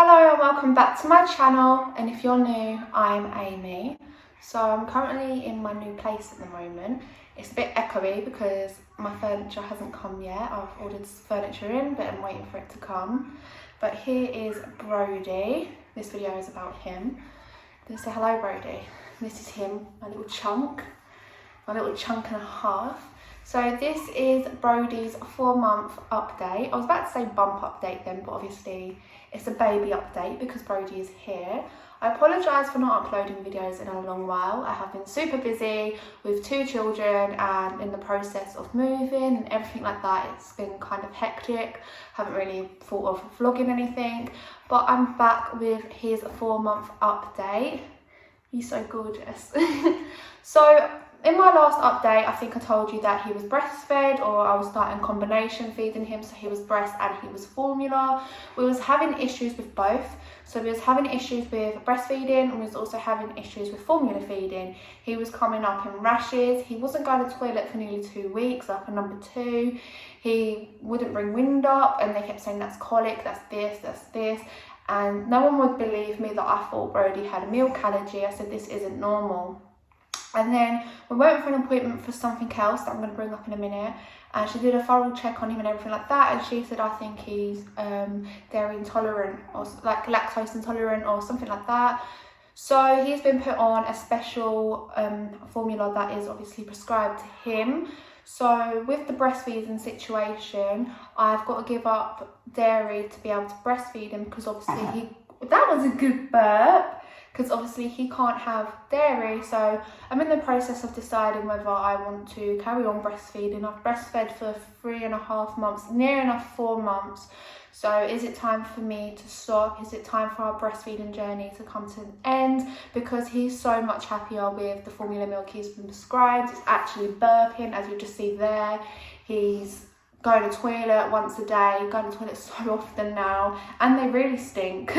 Hello and welcome back to my channel, and if you're new, I'm Amy. So I'm currently in my new place at the moment. It's a bit echoey because my furniture hasn't come yet. I've ordered furniture in but I'm waiting for it to come. But here is Brody. This video is about him. Say hello, Brody. This is him, my little chunk and a half. So this is Brody's 4-month update. I was about to say bump update then, but obviously it's a baby update because Brody is here. I apologise for not uploading videos in a long while. I have been super busy with 2 children and in the process of moving and everything like that. It's been kind of hectic. Haven't really thought of vlogging anything, but I'm back with his 4-month update. He's so gorgeous. So in my last update, I think I told you that he was breastfed, or I was starting combination feeding him, so he was breast and he was formula. We was having issues with both. So we was having issues with breastfeeding and we was also having issues with formula feeding. He was coming up in rashes. He wasn't going to toilet for nearly 2 weeks, like a number 2. He wouldn't bring wind up and they kept saying that's colic, that's this. And no one would believe me that I thought Brody had a milk allergy. I said this isn't normal. And then we went for an appointment for something else that I'm going to bring up in a minute, and she did a thorough check on him and everything like that, and she said I think he's dairy intolerant or like lactose intolerant or something like that. So he's been put on a special formula that is obviously prescribed to him. So with the breastfeeding situation, I've got to give up dairy to be able to breastfeed him because obviously that was a good burp. Because obviously he can't have dairy, so I'm in the process of deciding whether I want to carry on breastfeeding. I've breastfed for 3.5 months, near enough 4 months. So is it time for me to stop? Is it time for our breastfeeding journey to come to an end? Because he's so much happier with the formula milk he's been prescribed. It's actually burping, as you just see there. He's going to toilet once a day, going to toilet so often now, and they really stink.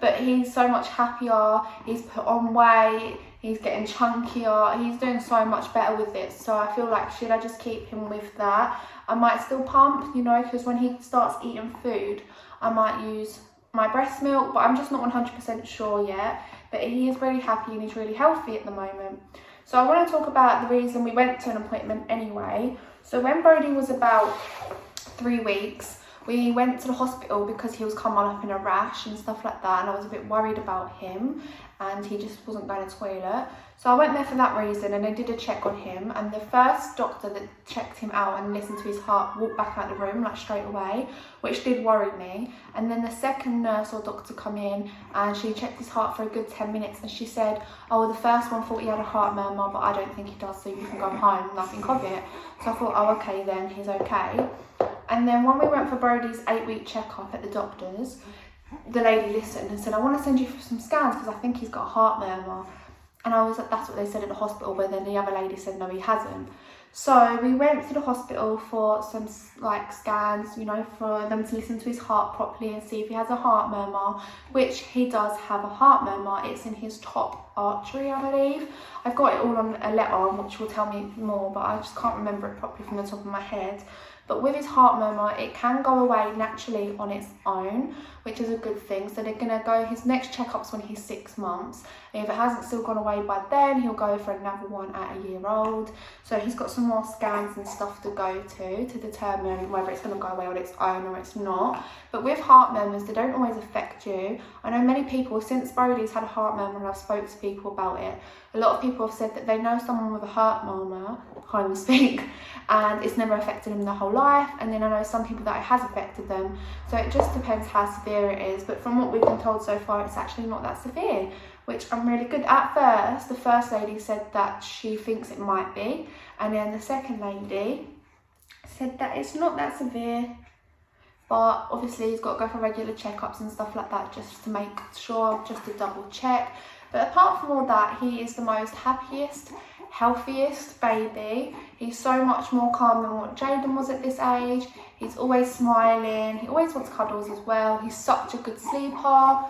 But he's so much happier, he's put on weight, he's getting chunkier, he's doing so much better with it. So I feel like, should I just keep him with that? I might still pump, you know, because when he starts eating food, I might use my breast milk, but I'm just not 100% sure yet. But he is really happy and he's really healthy at the moment. So I want to talk about the reason we went to an appointment anyway. So when Brody was about 3 weeks, we went to the hospital because he was coming up in a rash and stuff like that, and I was a bit worried about him and he just wasn't going to toilet. So I went there for that reason, and they did a check on him, and the first doctor that checked him out and listened to his heart walked back out the room like straight away, which did worry me. And then the second nurse or doctor come in and she checked his heart for a good 10 minutes, and she said, oh well, the first one thought he had a heart murmur, but I don't think he does, so you can go home, nothing of it. So I thought, oh okay, then he's okay. And then when we went for Brody's 8-week checkup at the doctor's, the lady listened and said, I want to send you for some scans because I think he's got a heart murmur. And I was like, that's what they said at the hospital, but then the other lady said, no, he hasn't. So we went to the hospital for some like scans, you know, for them to listen to his heart properly and see if he has a heart murmur, which he does have a heart murmur. It's in his top artery, I believe. I've got it all on a letter, which will tell me more, but I just can't remember it properly from the top of my head. But with his heart murmur, it can go away naturally on its own, which is a good thing. So they're going to go, his next checkups when he's 6 months. And if it hasn't still gone away by then, he'll go for another one at 1 year old. So he's got some more scans and stuff to go to determine whether it's going to go away on its own or it's not. But with heart murmurs, they don't always affect you. I know many people, since Brody's had a heart murmur and I've spoke to people about it, a lot of people have said that they know someone with a heart murmur, can't even speak, and it's never affected them their whole life. And then I know some people that it has affected them. So it just depends how severe it is. But from what we've been told so far, it's actually not that severe, which I'm really good. At first, the first lady said that she thinks it might be. And then the second lady said that it's not that severe. But obviously he's got to go for regular checkups and stuff like that just to make sure, just to double check. But apart from all that, he is the most happiest, healthiest baby. He's so much more calm than what Jaden was at this age. He's always smiling. He always wants cuddles as well. He's such a good sleeper.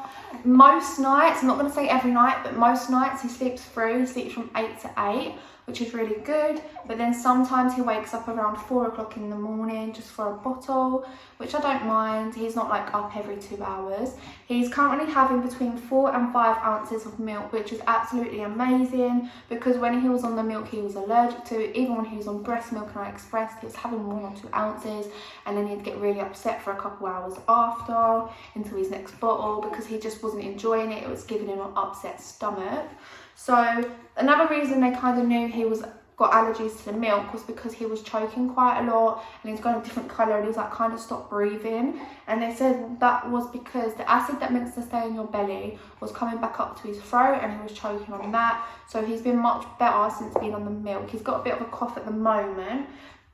Most nights, I'm not going to say every night, but most nights he sleeps through. He sleeps from 8 to 8, which is really good. But then sometimes he wakes up around 4 o'clock in the morning just for a bottle, which I don't mind. He's not like up every 2 hours. He's currently having between 4 and 5 ounces of milk, which is absolutely amazing, because when he was on the milk he was allergic to it. Even when he was on breast milk and I expressed, he was having 1 or 2 ounces, and then he'd get really upset for a couple hours after until his next bottle, because he just wasn't enjoying it. It was giving him an upset stomach. So another reason they kind of knew he was got allergies to the milk was because he was choking quite a lot, and he's got a different colour, and he was like kind of stopped breathing. And they said that was because the acid that meant to stay in your belly was coming back up to his throat, and he was choking on that. So he's been much better since being on the milk. He's got a bit of a cough at the moment,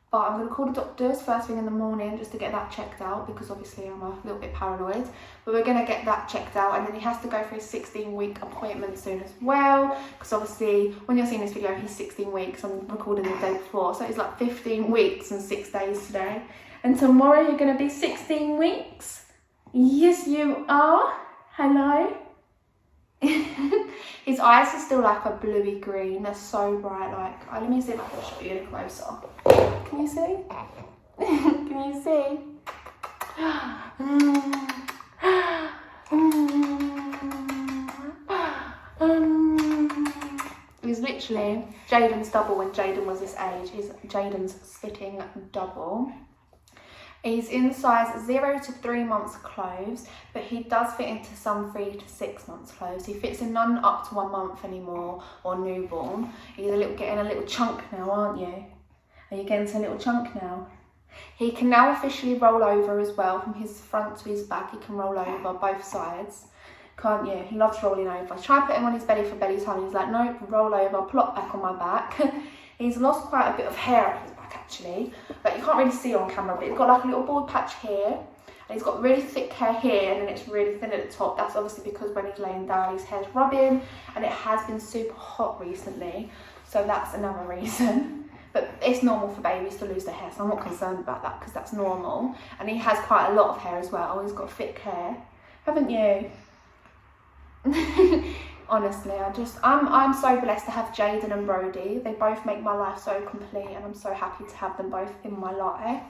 but I'm going to call the doctors first thing in the morning just to get that checked out, because obviously I'm a little bit paranoid. But we're going to get that checked out, and then he has to go for his 16-week appointment soon as well, because obviously when you're seeing this video he's 16 weeks. I'm recording the day before, so it's like 15 weeks and 6 days today. And tomorrow you're going to be 16 weeks. Yes, you are. Hello. His eyes are still like a bluey green. They're so bright. Like, let me see if I can show you closer. Can you see? Can you see? He's literally Jaden's double when Jaden was this age. He's Jaden's fitting double. He's in size 0 to 3 months clothes, but he does fit into some 3 to 6 months clothes. He fits in none up to 1 month anymore, or newborn. He's getting a little chunk now, aren't you? Are you getting to a little chunk now? He can now officially roll over as well, from his front to his back. He can roll over both sides, can't you? He loves rolling over. Try and put him on his belly for belly time. He's like, no, roll over, plop back on my back. He's lost quite a bit of hair on his back actually, but you can't really see on camera, but he's got like a little bald patch here, and he's got really thick hair here, and then it's really thin at the top. That's obviously because when he's laying down his hair's rubbing, and it has been super hot recently, so that's another reason. But it's normal for babies to lose their hair, so I'm not concerned about that, because that's normal. And he has quite a lot of hair as well. He's got thick hair, haven't you? Honestly, I'm so blessed to have Jaden and Brody. They both make my life so complete, and I'm so happy to have them both in my life.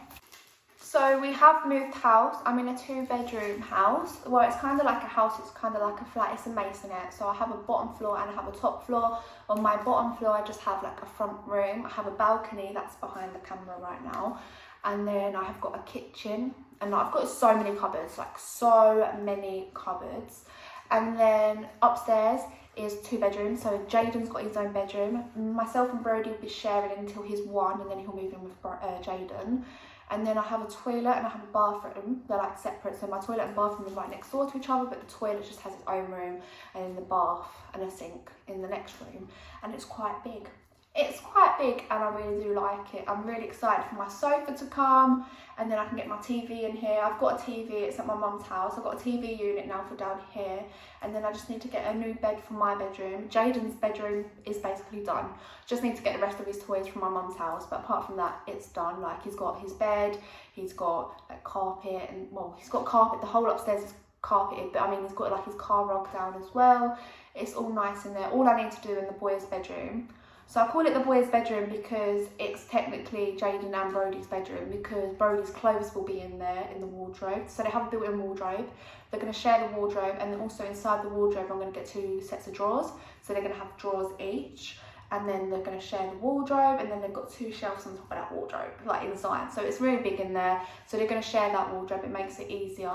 So we have moved house. I'm in a 2-bedroom house. Well, it's kind of like a house, it's kind of like a flat. It's a masonette. So I have a bottom floor and I have a top floor. On my bottom floor, I just have like a front room. I have a balcony that's behind the camera right now. And then I have got a kitchen, and I've got so many cupboards, like so many cupboards. And then upstairs is 2 bedrooms. So Jaden's got his own bedroom. Myself and Brody will be sharing until he's 1, and then he'll move in with Jaden. And then I have a toilet and I have a bathroom. They're like separate, so my toilet and bathroom are right next door to each other, but the toilet just has its own room, and then the bath and a sink in the next room. And it's quite big. It's quite big, and I really do like it. I'm really excited for my sofa to come, and then I can get my TV in here. I've got a TV, it's at my mum's house. I've got a TV unit now for down here, and then I just need to get a new bed for my bedroom. Jaden's bedroom is basically done. Just need to get the rest of his toys from my mum's house, but apart from that, it's done. Like, he's got his bed, he's got like carpet, and well, he's got carpet. The whole upstairs is carpeted, but I mean, he's got like his car rug down as well. It's all nice in there. All I need to do in the boys' bedroom. So I call it the boys' bedroom because it's technically Jaden and Brody's bedroom, because Brody's clothes will be in there in the wardrobe. So they have a built-in wardrobe. They're going to share the wardrobe, and then also inside the wardrobe I'm going to get 2 sets of drawers. So they're going to have drawers each, and then they're going to share the wardrobe, and then they've got 2 shelves on top of that wardrobe, like inside. So it's really big in there. So they're going to share that wardrobe. It makes it easier.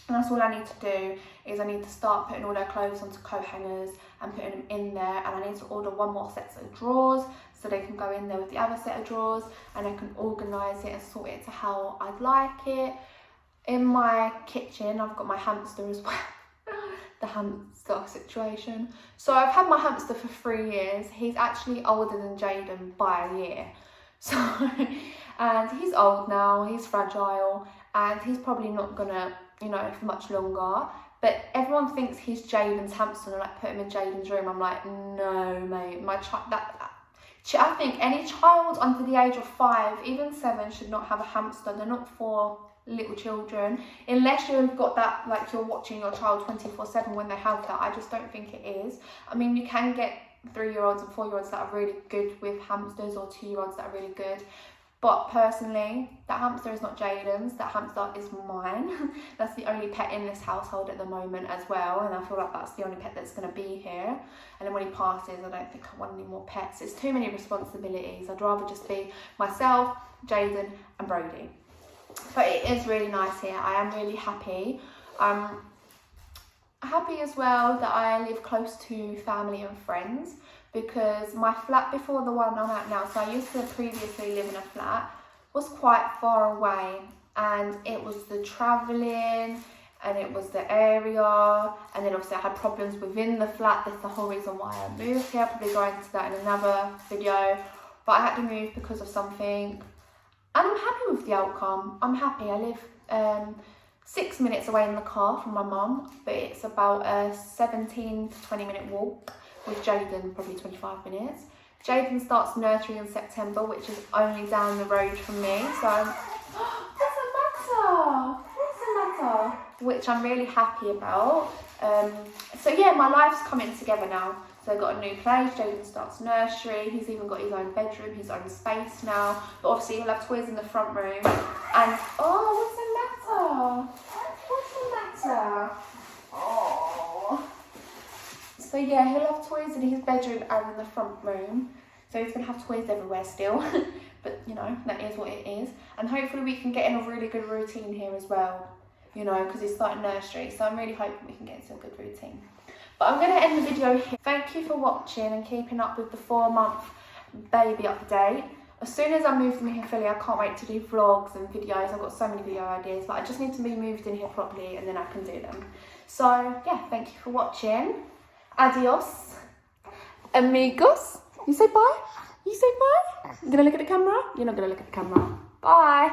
And that's all I need to do, is I need to start putting all their clothes onto coat hangers and putting them in there, and I need to order 1 more set of drawers so they can go in there with the other set of drawers, and I can organise it and sort it to how I'd like it. In my kitchen I've got my hamster as well. The hamster situation. So I've had my hamster for 3 years. He's actually older than Jaden by a year. So, and he's old now, he's fragile, and he's probably not gonna, you know, for much longer. But everyone thinks he's Jaden's hamster, and I like put him in Jaden's room. I'm like, no, mate, my child, I think any child under the age of 5, even 7, should not have a hamster. They're not for little children, unless you've got that, like you're watching your child 24/7 when they have that. I just don't think it is. I mean, you can get 3-year-olds and 4-year-olds that are really good with hamsters, or 2-year-olds that are really good. But personally, that hamster is not Jaden's, that hamster is mine. That's the only pet in this household at the moment as well, and I feel like that's the only pet that's going to be here. And then when he passes, I don't think I want any more pets. It's too many responsibilities. I'd rather just be myself, Jaden and Brody. But it is really nice here. I am really happy. I'm happy as well that I live close to family and friends, because my flat before the one I'm at now, so I used to previously live in a flat, was quite far away, and it was the travelling and it was the area, and then obviously I had problems within the flat. That's the whole reason why I moved here. I'll probably go into that in another video, but I had to move because of something, and I'm happy with the outcome. I'm happy. I live 6 minutes away in the car from my mum, but it's about a 17 to 20 minute walk. With Jaden, probably 25 minutes. Jaden starts nursery in September, which is only down the road from me. So, what's the matter? What's the matter? Which I'm really happy about. So yeah, my life's coming together now. So I've got a new place, Jaden starts nursery, he's even got his own bedroom, his own space now. But obviously he'll have toys in the front room. And, oh, what's the matter? What's the matter? Oh. So yeah, he'll have toys in his bedroom and in the front room. So he's going to have toys everywhere still. But, you know, that is what it is. And hopefully we can get in a really good routine here as well. You know, because he's starting nursery. So I'm really hoping we can get into a good routine. But I'm going to end the video here. Thank you for watching and keeping up with the 4-month baby update. As soon as I move them here fully, I can't wait to do vlogs and videos. I've got so many video ideas. But I just need to be moved in here properly and then I can do them. So, yeah, thank you for watching. Adios, amigos. You say bye? You say bye? You gonna look at the camera? You're not gonna look at the camera. Bye.